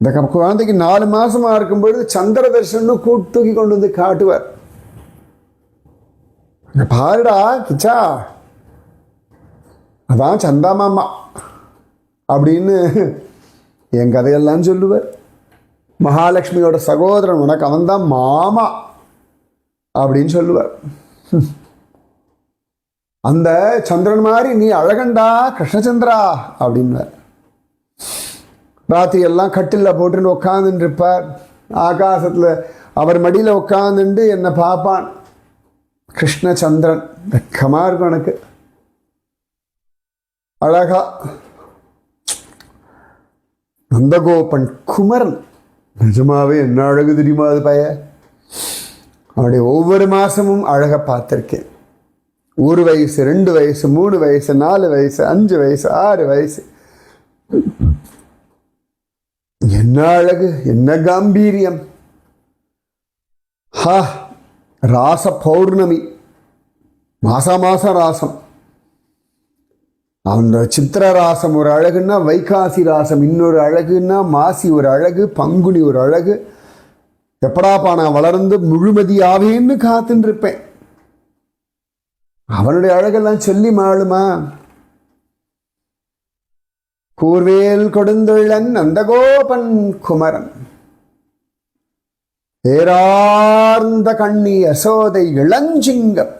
[SPEAKER 1] இந்த குழந்தைக்கு 4 மாசமா இருக்கும் பொழுது சந்திர தர்ஷன் தூக்கி கொண்டு வந்து காட்டுவார். பாருடா கிச்சா, அதான் சந்தா மாமா அப்படின்னு என் கதையெல்லாம் சொல்லுவார். மகாலட்சுமியோட சகோதரன், உனக்கு அவன் தான் மாமா அப்படின்னு சொல்லுவார். அந்த சந்திரன் மாதிரி நீ அழகண்டா கிருஷ்ணச்சந்திரா அப்படின்வார். ராத்திரி எல்லாம் கட்டில்ல போட்டுன்னு உட்காந்துட்டு இருப்பார். ஆகாசத்துல அவர் மடியில உட்காந்துட்டு என்னை பார்ப்பான். கிருஷ்ணச்சந்திரன் வெக்கமா இருக்கும் எனக்கு. அழகா நந்தகோபன் குமரன். நிஜமாவே என்ன அழகு தெரியுமா அது பைய. அவனுடைய ஒவ்வொரு மாசமும் அழகை பார்த்திருக்கேன். 1 வயசு 2 வயசு 3 வயசு 4 வயசு 5 வயசு 6 வயசு. என்ன அழகு, என்ன காம்பீரியம். ஹா, ராச பௌர்ணமி, மாசம் ராசம். அந்த சித்திர ராசம் ஒரு அழகுன்னா வைகாசி ராசம் இன்னொரு அழகுன்னா மாசி ஒரு அழகு, பங்குனி ஒரு அழகு. எப்படாப்பா நான் வளர்ந்து முழுமதி ஆவேன்னு காத்துட்டு இருப்பேன். அவனுடைய அழகெல்லாம் சொல்லி மாளுமா? கூர்வேல் கொடுந்தொழிலன் நந்தகோபன் குமரன். ஏரார்ந்த கண்ணி யசோதை இளஞ்சிங்கம்.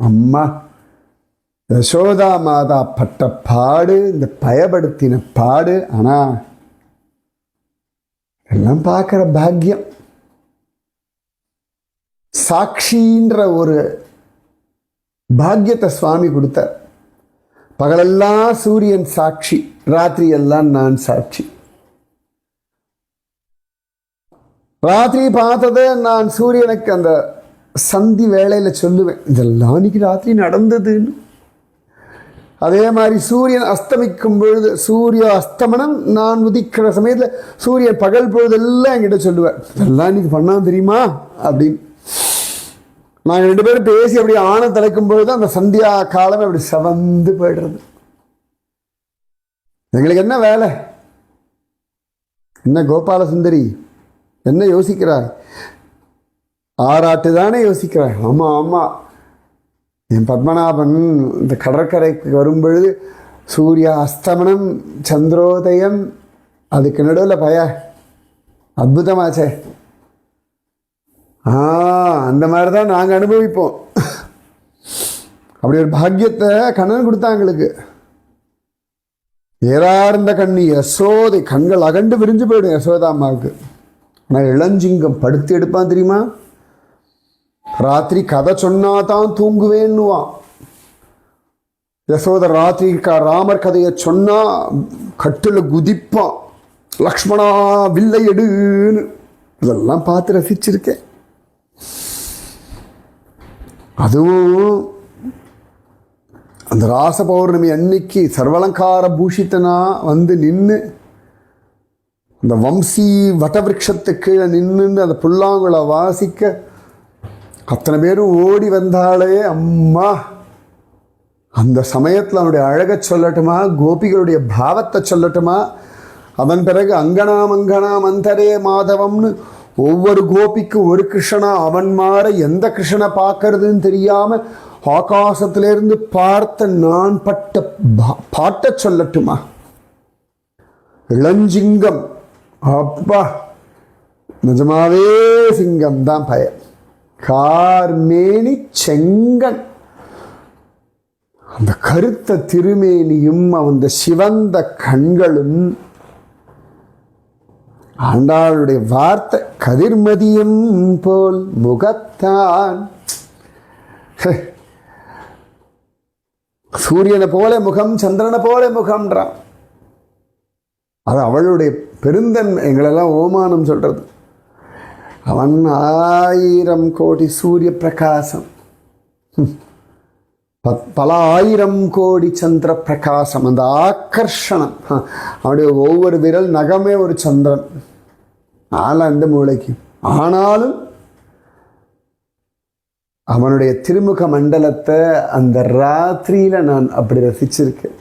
[SPEAKER 1] அம்மா யசோதா மாதா பட்ட பாடு, இந்த பயப்படுத்தின பாடு. ஆனா எல்லாம் பார்க்கிற பாக்கியம். சாட்சின்ற ஒரு பாக்கியத்தை சுவாமி கொடுத்தார். பகலெல்லாம் சூரியன் சாட்சி, ராத்திரி எல்லாம் நான் சாட்சி. ராத்திரி பார்த்ததை நான் சூரியனுக்கு அந்த சந்தி வேளையில சொல்லுவேன், இதெல்லாம் இன்னைக்கு ராத்திரி நடந்ததுன்னு. அதே மாதிரி சூரியன் அஸ்தமிக்கும் பொழுது, சூரிய அஸ்தமனம் நான் உதிக்கிற சமயத்தில் சூரியன் பகல் பொழுதெல்லாம் என்கிட்ட சொல்லுவேன், இதெல்லாம் இன்னைக்கு பண்ணா தெரியுமா அப்படின்னு. நாங்கள் 2 பேரும் பேசி அப்படி ஆணை தலைக்கும் பொழுது அந்த சந்தியா காலமே அப்படி செவந்து போயிடுறது. எங்களுக்கு என்ன வேலை? என்ன கோபால சுந்தரி என்ன யோசிக்கிறாய்? ஆராட்டு தானே யோசிக்கிறேன். ஆமாம் ஆமாம், என் பத்மநாபன் இந்த கடற்கரைக்கு வரும்பொழுது சூரிய அஸ்தமனம் சந்திரோதயம், அதுக்கு நடுவில் அற்புதமாச்சே. அந்த மாதிரி தான் நாங்கள் அனுபவிப்போம். அப்படி ஒரு பாக்கியத்தை கண்ணன் கொடுத்தான் எங்களுக்கு. ஏறார்ந்த கண்ணி யசோதை, கண்கள் அகண்டு விரிஞ்சு போயிடும் யசோதா அம்மாவுக்கு. ஆனால் இளஞ்சிங்கம் படுத்து எடுப்பான் தெரியுமா, ராத்திரி கதை சொன்னாதான் தூங்குவேன்னுவான். யசோத ராத்திரி ராமர் கதையை சொன்னா கட்டில் குதிப்பான், லக்ஷ்மணா வில்லை எடுன்னு. இதெல்லாம் பார்த்து ரசிச்சிருக்கேன். அதுவும் அந்த ராச பௌர்ணமி அன்னைக்கு சர்வலங்கார பூஷித்தனா வந்து நின்று அந்த வம்சி வட்டவிருஷத்துக்கு கீழே நின்று அந்த புல்லாங்குழ வாசிக்க அத்தனை பேரும் ஓடி வந்தாலே அம்மா. அந்த சமயத்தில் அவனுடைய அழகை சொல்லட்டுமா, கோபிகளுடைய பாவத்தை சொல்லட்டுமா. அதன் பிறகு அங்கனா மங்கனா மந்தரே மாதவம்னு ஒவ்வொரு கோபிக்கு ஒரு கிருஷ்ணனா, அவன் மாற எந்த கிருஷ்ணனை பார்க்கறதுன்னு தெரியாம ஆகாசத்திலிருந்து பார்த்த நான் பட்ட பாட்டை சொல்லட்டுமா. இளஞ்சிங்கம், அப்பா நிஜமாவே சிங்கம் தான் பயம். கார்மேனி செங்கன், அந்த கருத்த திருமேனியும் அந்த சிவந்த கண்களும், ஆண்டாளுடைய வார்த்தை கதிர்மதியம் போல் முகத்தான். சூரியனை போல முகம், சந்திரனை போல முகம்ன்றான். அது அவளுடைய பெருந்தன். எங்களெல்லாம் ஓமானம் சொல்றது. அவன் 1000 கோடி சூரிய பிரகாசம், பல 1000 கோடி சந்திர பிரகாசம். அந்த ஆக்கர்ஷணம், அவனுடைய ஒவ்வொரு விரல் நகமே ஒரு சந்திரன். அந்த மூளைக்கு. ஆனாலும் அவனுடைய திருமுக மண்டலத்தை அந்த ராத்திரியில நான் அப்படி ரசிச்சிருக்கேன்.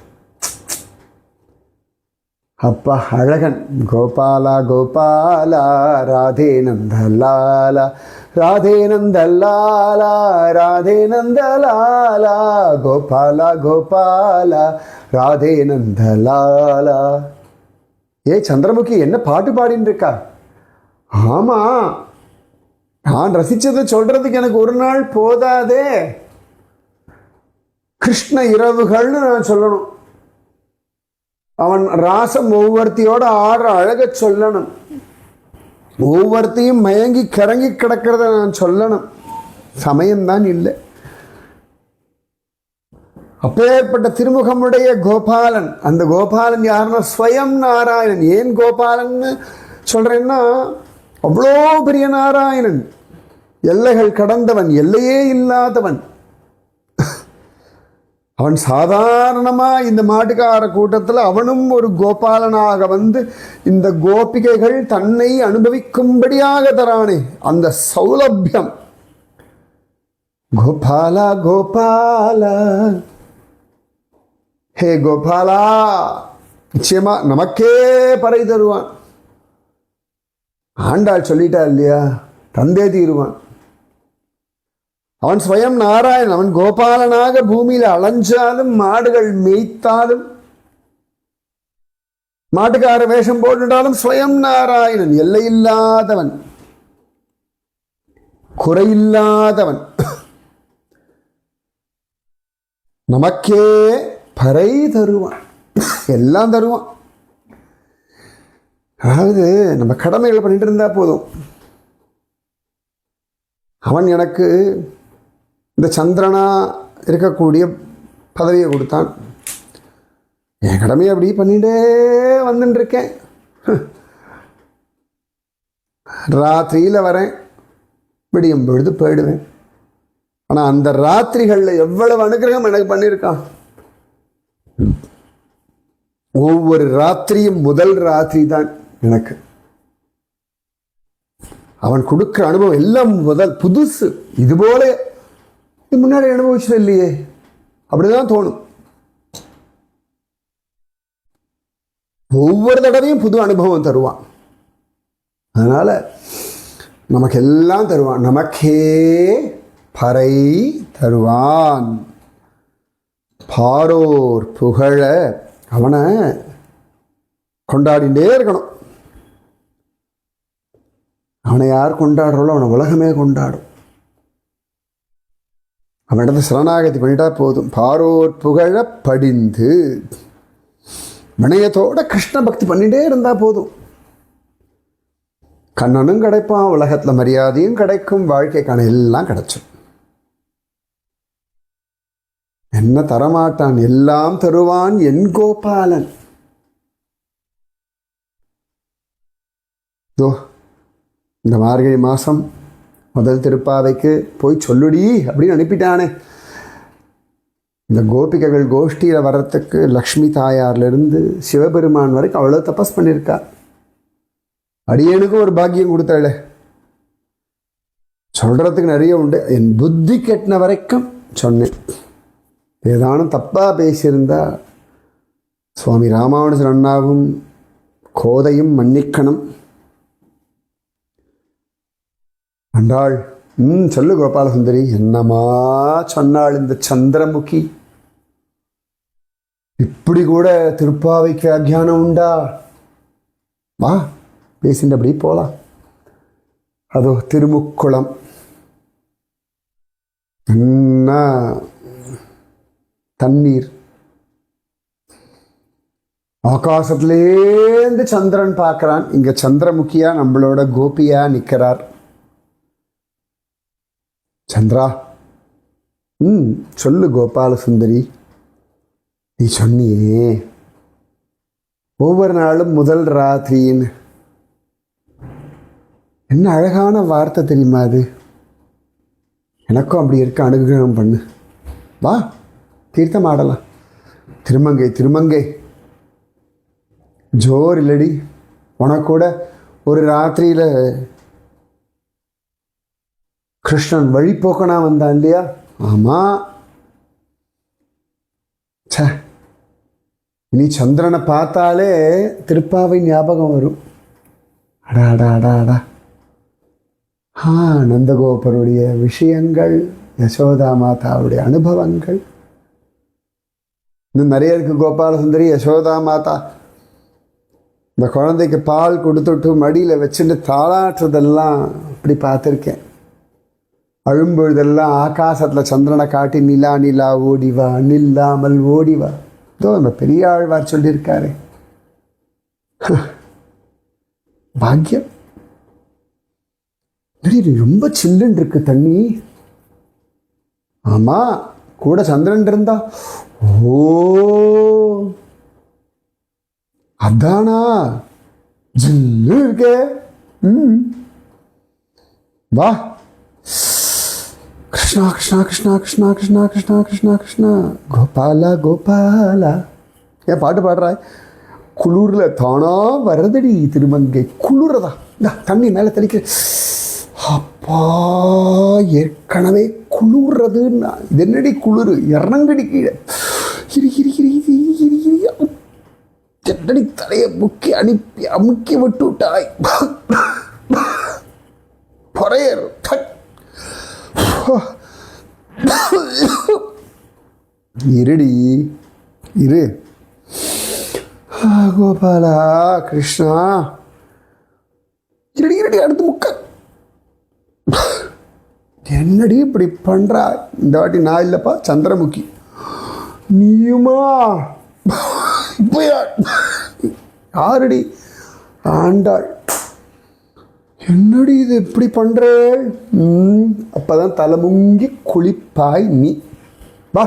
[SPEAKER 1] அப்பா அழகன். கோபாலா கோபாலா ராதே நந்தலாலா ராதே நந்தலாலா ராதே நந்தலாலா கோபாலா கோபாலா ராதே நந்தலாலா. ஏ சந்திரமுகி, என்ன பாட்டு பாடின்னு இருக்கா? ஆமா, நான் ரசிச்சதை சொல்றதுக்கு எனக்கு ஒரு நாள் போதாதே. கிருஷ்ண இரவுகள்னு நான் சொல்லணும். அவன் ராசம் ஒவ்வொருத்தியோட ஆடுற அழக சொல்லணும். ஒவ்வொருத்தையும் மயங்கி கிறங்கி கிடக்கிறத நான் சொல்லணும். சமயம்தான் இல்லை. அப்பேற்பட்ட திருமுகமுடைய கோபாலன். அந்த கோபாலன் யாருன்னா ஸ்வயம் நாராயணன். ஏன் கோபாலன்னு சொல்றேன்னா, அவ்வளோ பெரிய நாராயணன், எல்லைகள் கடந்தவன், எல்லையே இல்லாதவன். அவன் சாதாரணமா இந்த மாட்டுக்கார கூட்டத்தில் அவனும் ஒரு கோபாலனாக வந்து இந்த கோபிகைகள் தன்னை அனுபவிக்கும்படியாக தரானே அந்த சௌலபியம். கோபாலா கோபாலா, ஹே கோபாலா, நிச்சயமா நமக்கே பறை தருவான். ஆண்டாள் சொல்லிட்டா இல்லையா, தந்தே தீருவான். அவன் ஸ்வயம் நாராயணன். அவன் கோபாலனாக பூமியில் அலைஞ்சாலும், மாடுகள் மேய்த்தாலும், மாட்டுக்கார வேஷம் போட்டுட்டாலும் ஸ்வயம் நாராயணன். எல்லையில்லாதவன், குறையில்லாதவன். நமக்கே பறை தருவான், எல்லாம் தருவான். அதாவது நம்ம கடமைகளை பண்ணிட்டு இருந்தா போதும். அவன் எனக்கு இந்த சந்திரனா இருக்கக்கூடிய பதவியை கொடுத்தான். என் கடமையை அப்படி பண்ணிட்டே வந்துட்டுருக்கேன். ராத்திரியில் வரேன், விடியும் பொழுது போயிடுவேன். ஆனால் அந்த ராத்திரிகளில் எவ்வளவு அனுகிரகம் எனக்கு பண்ணியிருக்கான். ஒவ்வொரு ராத்திரியும் முதல் ராத்திரி தான் எனக்கு. அவன் கொடுக்குற அனுபவம் எல்லாம் முதல் புதுசு. இது போல முன்னாடி அனுபவிச்சது இல்லையே, அப்படிதான் தோணும். ஒவ்வொரு தடவையும் புது அனுபவம் தருவான். அதனால நமக்கெல்லாம் தருவான், நமக்கே பறை தருவான். பாரோர் புகழ, அவனை கொண்டாடிட்டே இருக்கணும். அவனை யார் கொண்டாடுறோளோ அவனை உலகமே கொண்டாடும். அவனிடத்தை சரணாகதி பண்ணிட்டா போதும். பாரோர் புகழ படிந்து வினயத்தோட கிருஷ்ண பக்தி பண்ணிட்டே இருந்தா போதும். கண்ணனும் கிடைப்பான், உலகத்தில் மரியாதையும் கிடைக்கும், வாழ்க்கைக்கான எல்லாம் கிடைச்சும். என்ன தரமாட்டான், எல்லாம் தருவான் என் கோபாலன். இந்த மார்கழி மாதம் முதல் திருப்பாவைக்கு போய் சொல்லுடி அப்படின்னு அனுப்பிட்டானே. இந்த கோபிகைகள் கோஷ்டியில் வர்றதுக்கு லக்ஷ்மி தாயார்லேருந்து சிவபெருமான் வரைக்கும் அவ்வளோ தபஸ் பண்ணியிருக்கா. அடியனுக்கும் ஒரு பாக்கியம் கொடுத்தாள். சொல்கிறதுக்கு நிறைய உண்டு. என் புத்தி கெட்டின வரைக்கும் சொன்னேன். ஏதானும் தப்பாக பேசியிருந்தா சுவாமி ராமானுஜன் அண்ணாவும் கோதையும் மன்னிக்கணும். அண்டாள் சொல்லு கோபாலசுந்தரி, என்னமா சொன்னாள் இந்த சந்திரமுகி. இப்படி கூட திருப்பாவைக்கு அக்ஞானம் உண்டா? வா பேசிட்டு அப்படி போலாம். அதோ திருமுக்குளம், என்ன தண்ணீர், ஆகாசத்திலேருந்து சந்திரன் பார்க்கறான். இங்க சந்திரமுகியா நம்மளோட கோபியா நிற்கிறார். சந்திரா, சொல்லு கோபாலசுந்தரி, நீ சொன்னியே ஒவ்வொரு நாளும் முதல் ராத்திரின்னு. என்ன அழகான வார்த்தை தெரியுமா அது? எனக்கும் அப்படி இருக்க அனுகிரகம் பண்ணு. வா தீர்த்தம் ஆடலாம். திருமங்கை திருமங்கை ஜோர் இல்லடி, உனக்கு கூட ஒரு ராத்திரியில் கிருஷ்ணன் வழிபோக்கனா வந்தான் இல்லையா? ஆமாம். ச இனி சந்திரனை பார்த்தாலே திருப்பாவை ஞாபகம் வரும். அடா அடா அடா அடா. நந்தகோபருடைய விஷயங்கள், யசோதா மாதாவுடைய அனுபவங்கள் இன்னும் நிறைய இருக்கு. கோபாலசுந்தரி, யசோதா மாதா இந்த குழந்தைக்கு பால் கொடுத்துட்டு மடியில் வச்சுட்டு தாளாட்டுறதெல்லாம் அப்படி பார்த்துருக்கேன். அழும்பொழுதெல்லாம் ஆகாசத்தில் சந்திரனை காட்டி நிலா நிலா ஓடிவா, நில்லாமல் ஓடிவா. இதோ நம்ம பெரிய ஆழ்வார் சொல்லியிருக்காரு. பாக்கியம். ரொம்ப சில்லுன்னு இருக்கு தண்ணி. ஆமா, கூட சந்திரன் இருந்தா. ஓ அதானா ஜில்லு இருக்கே. வா. கிருஷ்ணா கிருஷ்ணா கிருஷ்ணா கிருஷ்ணா கிருஷ்ணா கிருஷ்ணா கிருஷ்ணா கிருஷ்ணா கோபாலா கோபாலா. ஏன் பாட்டு பாடுறாய்? குளிரில் தானா வரதடி திருமங்கை. குளிரதா இந்த தண்ணி மேலே தெளிக்க. அப்பா ஏற்கனவே குளிர்றதுன்னா இது என்னடி குளிர்? இறங்கடி கீழே. என்னடி தலையை முக்கி அனுப்பி அமுக்கி விட்டு விட்டாய். பொறையர் இருடி இரு. கோபாலா கிருஷ்ணா இருடி இருடி. அடுத்து முக்க. என்னடி இப்படி பண்றா? இந்த வாட்டி நான் இல்லப்பா, சந்திரமுகி. நீயுமா? இப்போ யாரடி? ஆண்டாள். என்னடி இது இப்படி பண்ற? அப்பதான் தலைமுங்கி குளிப்பாய் நீ. வா,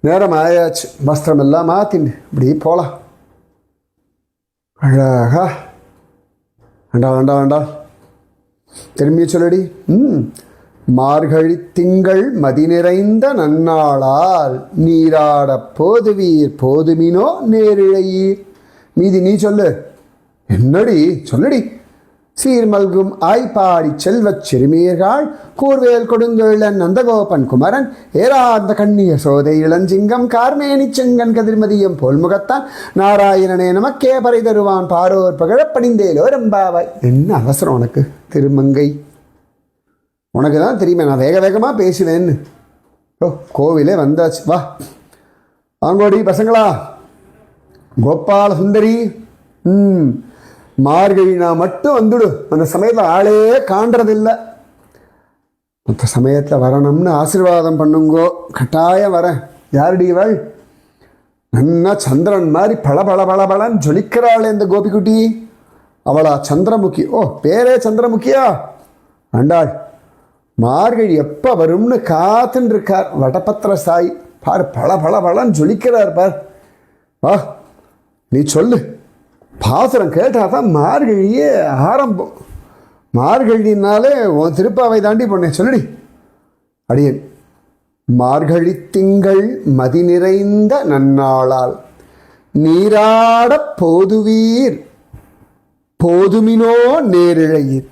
[SPEAKER 1] நேரம் ஆயாச்சு. வஸ்திரம் எல்லாம் மாத்தின்னு இப்படி போலாம். அழகா. வேண்டா வேண்டா வேண்டா, திரும்பி சொல்லடி. மார்கழி திங்கள் மதி நிறைந்த நன்னாளால் நீராட போதுவீர் போதுமினோ நேரிழையீர். மீதி நீ சொல்லு. என்னடி சொல்லுடி. சீர்மல்கும் ஆய்ப்பாடி செல்வச் சிறுமீர்கள் கூர்வேல் கொடுந்தொழிலன் நந்தகோபன் குமரன் ஏராந்த கண்ணிய சோதை இளஞ்சிங்கம் கார்மேனி செங்கன் கதிர்மதியம் போல்முகத்தான் நாராயணனே நமக்கே பறை தருவான் பாரோர் பகழப்பணிந்தேலோ ரம்பாவாய். என்ன அவசரம் உனக்கு திருமங்கை? உனக்கு தான் தெரியுமே நான் வேக வேகமாக பேசுவேன்னு. ஓ, கோவிலே வந்தாச்சு, வா வாங்கோடி பசங்களா. கோபால சுந்தரி, மார்கழினா மட்டும் வந்துடு. அந்த சமயத்தில் ஆளே காண்றதில்லை. மற்ற சமயத்தில் வரணும்னு ஆசீர்வாதம் பண்ணுங்கோ. கட்டாயம் வரேன். யாருடி இவள்? நன்னா சந்திரன் மாதிரி பல பல பல பலன்னு ஜொலிக்கிறாள் இந்த கோபிக்குட்டி. அவளா சந்திரமுகி? ஓ, பேரே சந்திரமுகியா? ஆண்டாள் மார்கழி எப்போ வரும்னு காத்துன்னு இருக்கார் வடபத்திர சாய். பார், பல பல பலன்னு ஜொலிக்கிறார் பார். வா நீ சொல்லு. பாசுரம் கேட்டால் தான் மார்கழியே ஆரம்பம். மார்கழினாலே உன் திருப்பாவை தாண்டி பொண்ணேன். சொல்லுடி. அடியேன் மார்கழி திங்கள் மதி நிறைந்த நன்னாளால் நீராடப் போதுவீர் போதுமினோ நேரிழையீர்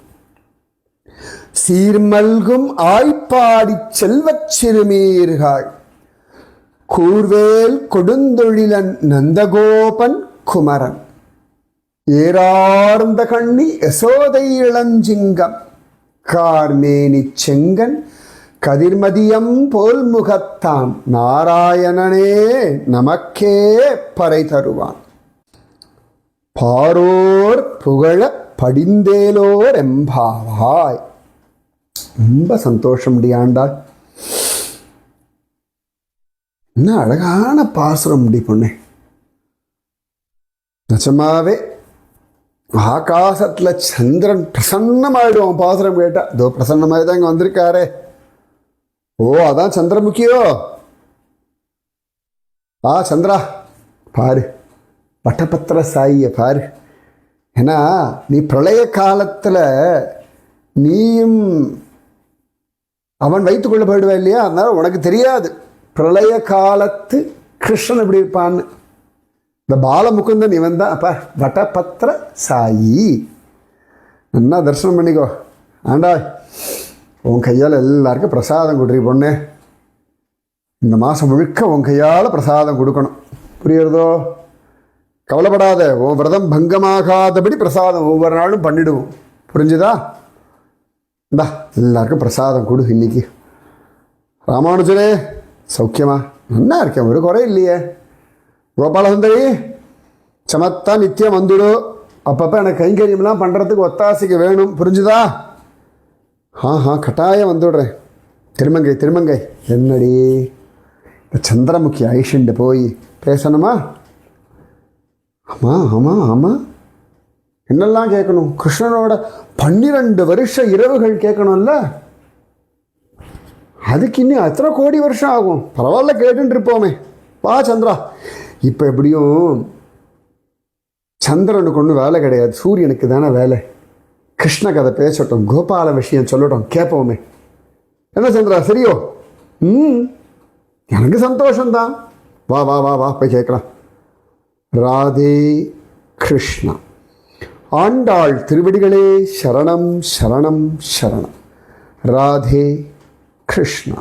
[SPEAKER 1] சீர்மல்கும் ஆய்ப்பாடி செல்வச் சிறுமீர்கள் கூர்வேல் கொடுந்தொழிலன் நந்தகோபன் குமரன் ஏரார்ந்த கண்ணி யசோதை இளஞ்சிங்கம் கார்மேனி செங்கன் கதிர்மதியம் போல் முகத்தான் நாராயணனே நமக்கே பறை தருவான் பாரோர் புகழ படிந்தேலோர் எம்பாவாய். ரொம்ப சந்தோஷம் ஆண்டாள். என்ன அழகான பாசுரம் முடி பொண்ணே. நிஜமாவே ஆகாசத்தில் சந்திரன் பிரசன்னமாயிடுவோம் பாசுரம் கேட்டா. இதோ பிரசன்னமாகி தான் இங்கே வந்திருக்காரே. ஓ, அதான் சந்திரமுகியோ? சந்திரா பாரு, வட்டபத்திர சாயியை பாரு. ஏன்னா நீ பிரளய காலத்தில் நீயும் அவன் வைத்துக்கொள்ள போயிடுவா இல்லையா? அதனால உனக்கு தெரியாது பிரளய காலத்து கிருஷ்ணன் எப்படி இருப்பான்னு. இந்த பாலமுகுந்தன் இவன் தான். அப்பா வட்டபத்திர சாயி. நல்லா தரிசனம் பண்ணிக்கோ. ஆண்டா உன் கையால் எல்லாருக்கும் பிரசாதம் கொடுறீ பொண்ணு. இந்த மாதம் முழுக்க உன் கையால் பிரசாதம் கொடுக்கணும். புரியுறதோ? கவலைப்படாத, உன் விரதம் பங்கமாகாதபடி பிரசாதம் ஒவ்வொரு நாளும் பண்ணிடுவோம். புரிஞ்சுதா? இந்தா எல்லாருக்கும் பிரசாதம் கொடு இன்னைக்கு. ராமானுஜரே சௌக்கியமா? நல்லா இருக்கேன், ஒரு குறை இல்லையே. கோபாலசுந்தரி சமத்தா நித்தியம் வந்துடு. அப்பப்போ எனக்கு கைங்கரியம்லாம் பண்ணுறதுக்கு ஒத்தாசைக்கு வேணும். புரிஞ்சுதா? கட்டாயம் வந்துவிடுறேன். திருமங்கை என்னடி இந்த சந்திரமுகி ஐஷண்டு போய் பேசணுமா? ஆமாம் என்னெல்லாம் கேட்கணும்? கிருஷ்ணனோட 12 வருஷ இரவுகள் கேட்கணும்ல. அதுக்கு இன்னும் எத்தனை கோடி வருஷம் ஆகும்? பரவாயில்ல, கேட்டுட்டு இருப்போமே. வா சந்திரா. இப்போ எப்படியும் சந்திரனுக்கு ஒன்றும் வேலை கிடையாது, சூரியனுக்கு தானே வேலை. கிருஷ்ண கதை பேசட்டும், கோபால விஷயம் சொல்லட்டும், கேட்போமே. என்ன சந்திரா, சரியோ? எனக்கு சந்தோஷம்தான். வா வா வா வா போய் கேட்கலாம். ராதே கிருஷ்ணா. ஆண்டாள் திருவடிகளே சரணம் சரணம் சரணம். ராதே கிருஷ்ணா.